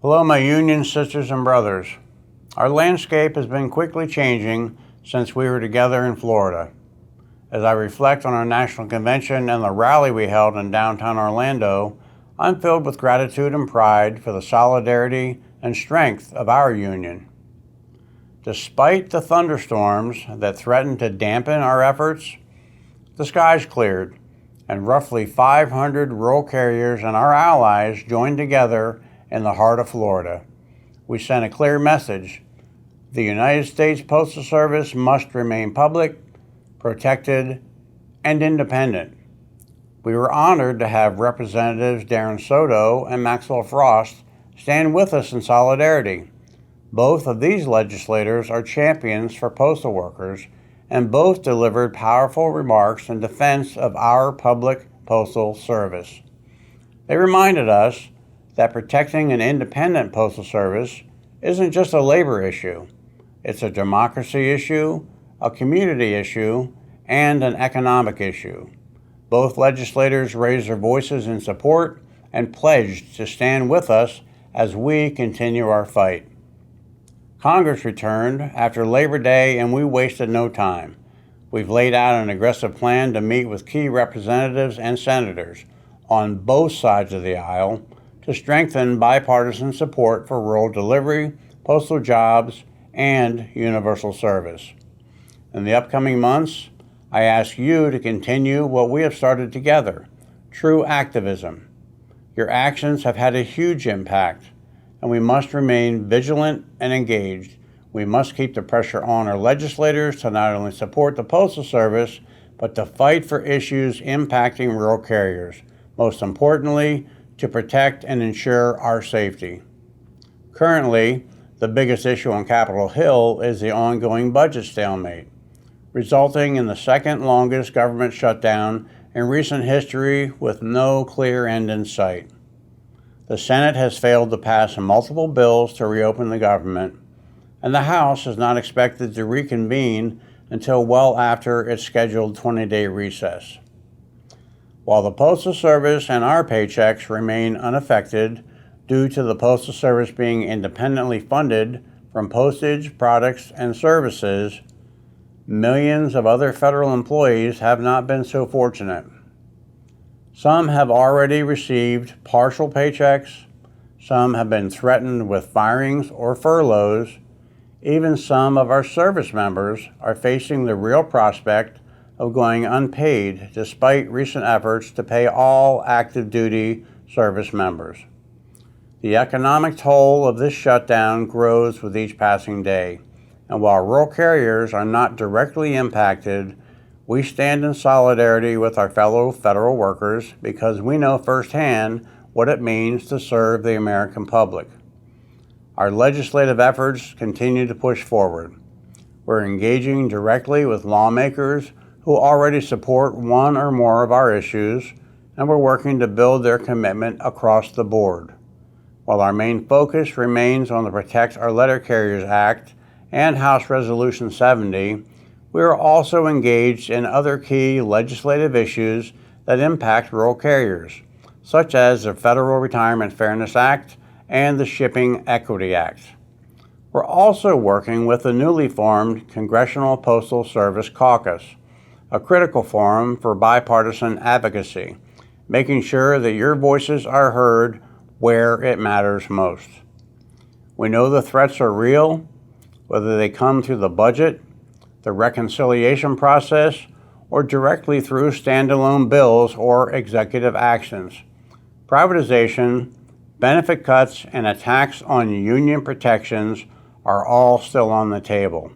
Hello, my union sisters and brothers. Our landscape has been quickly changing since we were together in Florida. As I reflect on our national convention and the rally we held in downtown Orlando, I'm filled with gratitude and pride for the solidarity and strength of our union. Despite the thunderstorms that threatened to dampen our efforts, the skies cleared, and roughly 500 rural carriers and our allies joined together in the heart of Florida. We sent a clear message. The United States Postal Service must remain public, protected, and independent. We were honored to have Representatives Darren Soto and Maxwell Frost stand with us in solidarity. Both of these legislators are champions for postal workers, and both delivered powerful remarks in defense of our public postal service. They reminded us that protecting an independent postal service isn't just a labor issue. It's a democracy issue, a community issue, and an economic issue. Both legislators raised their voices in support and pledged to stand with us as we continue our fight. Congress returned after Labor Day, and we wasted no time. We've laid out an aggressive plan to meet with key representatives and senators on both sides of the aisle to strengthen bipartisan support for rural delivery, postal jobs, and universal service. In the upcoming months, I ask you to continue what we have started together, true activism. Your actions have had a huge impact, and we must remain vigilant and engaged. We must keep the pressure on our legislators to not only support the Postal Service, but to fight for issues impacting rural carriers. Most importantly, to protect and ensure our safety. Currently, the biggest issue on Capitol Hill is the ongoing budget stalemate, resulting in the second longest government shutdown in recent history with no clear end in sight. The Senate has failed to pass multiple bills to reopen the government, and the House is not expected to reconvene until well after its scheduled 20-day recess. While the Postal Service and our paychecks remain unaffected due to the Postal Service being independently funded from postage, products, and services, millions of other federal employees have not been so fortunate. Some have already received partial paychecks, some have been threatened with firings or furloughs. Even some of our service members are facing the real prospect of going unpaid despite recent efforts to pay all active duty service members. The economic toll of this shutdown grows with each passing day, and while rural carriers are not directly impacted, we stand in solidarity with our fellow federal workers because we know firsthand what it means to serve the American public. Our legislative efforts continue to push forward. We're engaging directly with lawmakers who already support one or more of our issues, and we're working to build their commitment across the board. While our main focus remains on the Protect Our Letter Carriers Act and House Resolution 70, we are also engaged in other key legislative issues that impact rural carriers, such as the Federal Retirement Fairness Act and the Shipping Equity Act. We're also working with the newly formed Congressional Postal Service Caucus, a critical forum for bipartisan advocacy, making sure that your voices are heard where it matters most. We know the threats are real, whether they come through the budget, the reconciliation process, or directly through standalone bills or executive actions. Privatization, benefit cuts, and attacks on union protections are all still on the table.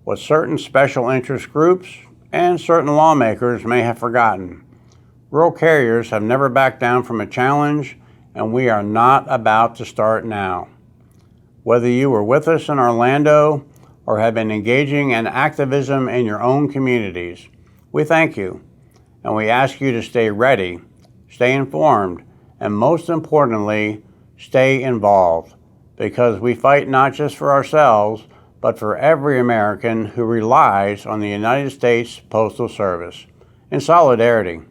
What certain special interest groups and certain lawmakers may have forgotten, rural carriers have never backed down from a challenge, and we are not about to start now. Whether you were with us in Orlando or have been engaging in activism in your own communities, we thank you, and we ask you to stay ready, stay informed, and most importantly, stay involved, because we fight not just for ourselves, but for every American who relies on the United States Postal Service. In solidarity.